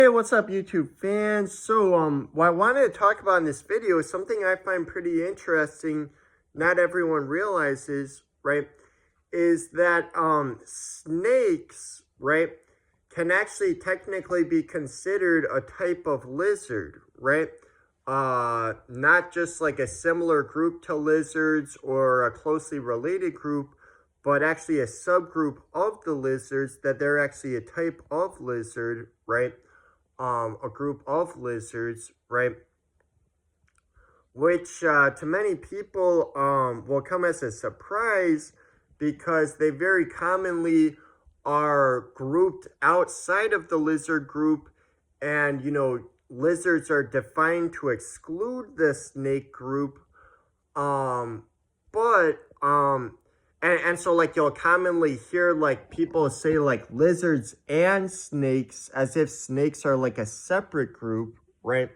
Hey, what's up, YouTube fans? So, what I wanted to talk about in this video is something I find pretty interesting, not everyone realizes, right, is that, snakes, right, can actually technically be considered a type of lizard, right? Not just like a similar group to lizards or a closely related group, but actually a subgroup of the lizards, that they're actually a type of lizard, right? A group of lizards, right? Which to many people will come as a surprise because they very commonly are grouped outside of the lizard group, and lizards are defined to exclude the snake group. um but and so, like, you'll commonly hear like people say like lizards and snakes, as if snakes are like a separate group, right?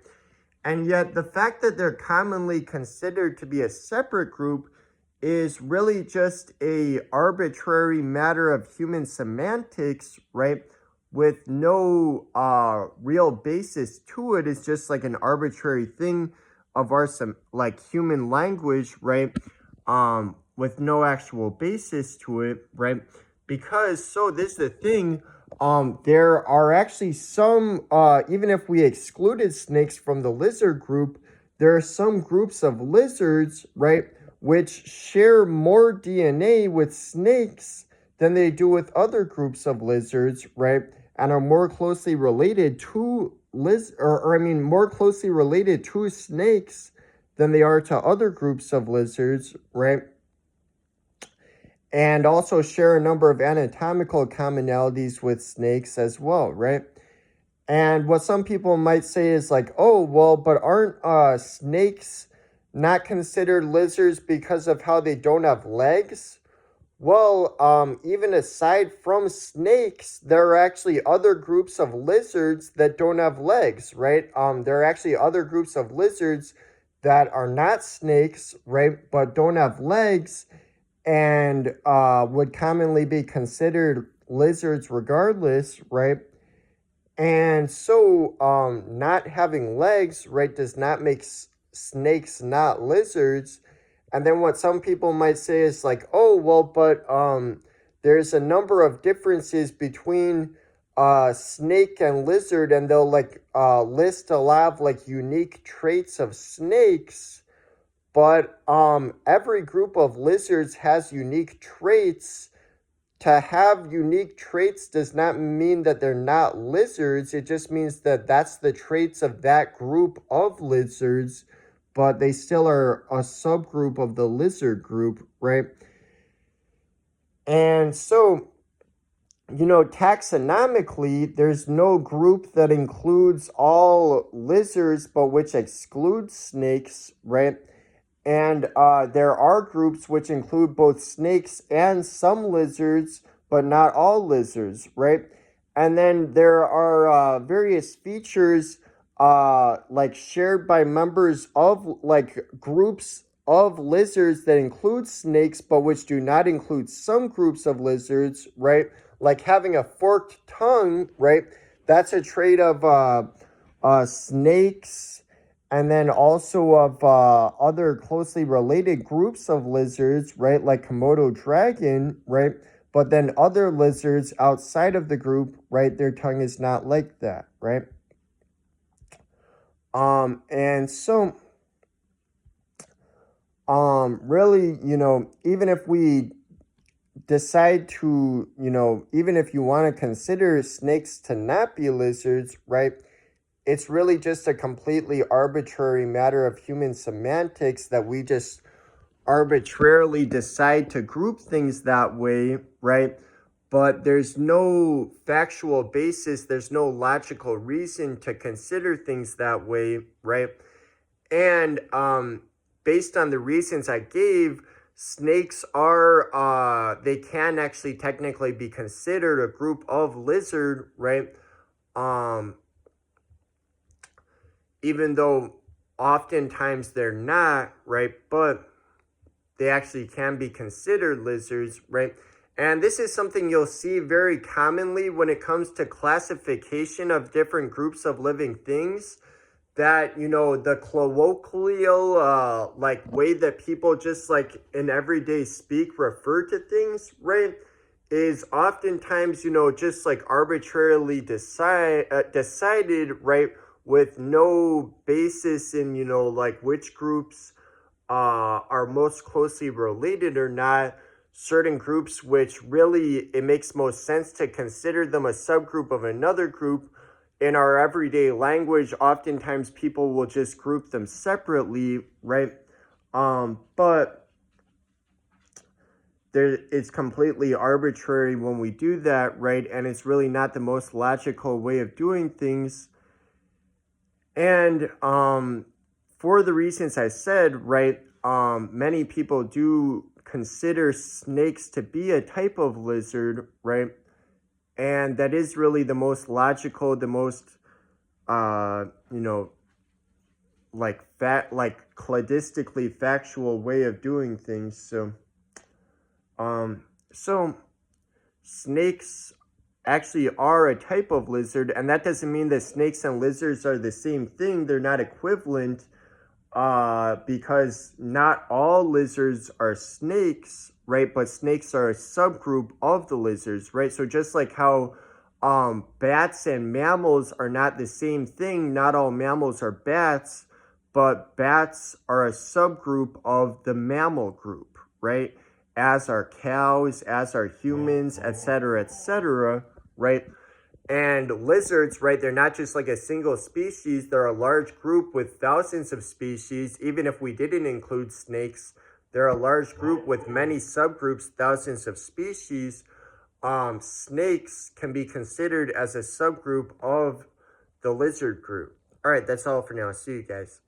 And yet the fact that they're commonly considered to be a separate group is really just a arbitrary matter of human semantics, right? With no real basis to it. It's just like an arbitrary thing of our human language, right? With no actual basis to it, right? Because, so this is the thing, there are actually some, even if we excluded snakes from the lizard group, there are some groups of lizards, right, which share more DNA with snakes than they do with other groups of lizards, right, and are more closely related to more closely related to snakes than they are to other groups of lizards, right? And also share a number of anatomical commonalities with snakes as well, right? And what some people might say is like, oh, well, but aren't snakes not considered lizards because of how they don't have legs? Well, even aside from snakes, there are actually other groups of lizards that don't have legs, right? There are actually other groups of lizards that are not snakes, right, but don't have legs, and would commonly be considered lizards regardless, right? And so, not having legs, right, does not make snakes not lizards. And then what some people might say is like, oh, well, but there's a number of differences between snake and lizard, and they'll list a lot of like unique traits of snakes. But every group of lizards has unique traits. To have unique traits does not mean that they're not lizards. It just means that that's the traits of that group of lizards, but they still are a subgroup of the lizard group, right? And so, taxonomically, there's no group that includes all lizards but which excludes snakes, right? And there are groups which include both snakes and some lizards, but not all lizards, right? And then there are various features shared by members of like groups of lizards that include snakes, but which do not include some groups of lizards, right? Like having a forked tongue, right? That's a trait of snakes, and then also of other closely related groups of lizards, right, like Komodo dragon, right? But then other lizards outside of the group, right, their tongue is not like that, right? And so, really, even if we decide to, even if you want to consider snakes to not be lizards, right, it's really just a completely arbitrary matter of human semantics that we just arbitrarily decide to group things that way, right? But there's no factual basis, there's no logical reason to consider things that way, right? And based on the reasons I gave, snakes are, they can actually technically be considered a group of lizard, right? Even though oftentimes they're not, right? But they actually can be considered lizards, right? And this is something you'll see very commonly when it comes to classification of different groups of living things. That, you know, the colloquial like way that people just like in everyday speak refer to things, right, is oftentimes, you know, just like arbitrarily decided, right, with no basis in, you know, like which groups are most closely related or not. Certain groups which really it makes most sense to consider them a subgroup of another group. In our everyday language, oftentimes people will just group them separately, right? But it's completely arbitrary when we do that, right? And it's really not the most logical way of doing things. And for the reasons I said, right, many people do consider snakes to be a type of lizard, right? And that is really the most logical, the most, you know, like cladistically factual way of doing things. So snakes actually are a type of lizard, and that doesn't mean that snakes and lizards are the same thing. They're not equivalent, because not all lizards are snakes, right? But snakes are a subgroup of the lizards, right? So just like how bats and mammals are not the same thing, not all mammals are bats, but bats are a subgroup of the mammal group, right? As are cows, as are humans, etc., right? And lizards, right, they're not just like a single species, they're a large group with thousands of species. Even if we didn't include snakes, they're a large group with many subgroups, thousands of species. Snakes can be considered as a subgroup of the lizard group. All right, that's all for now. See you guys.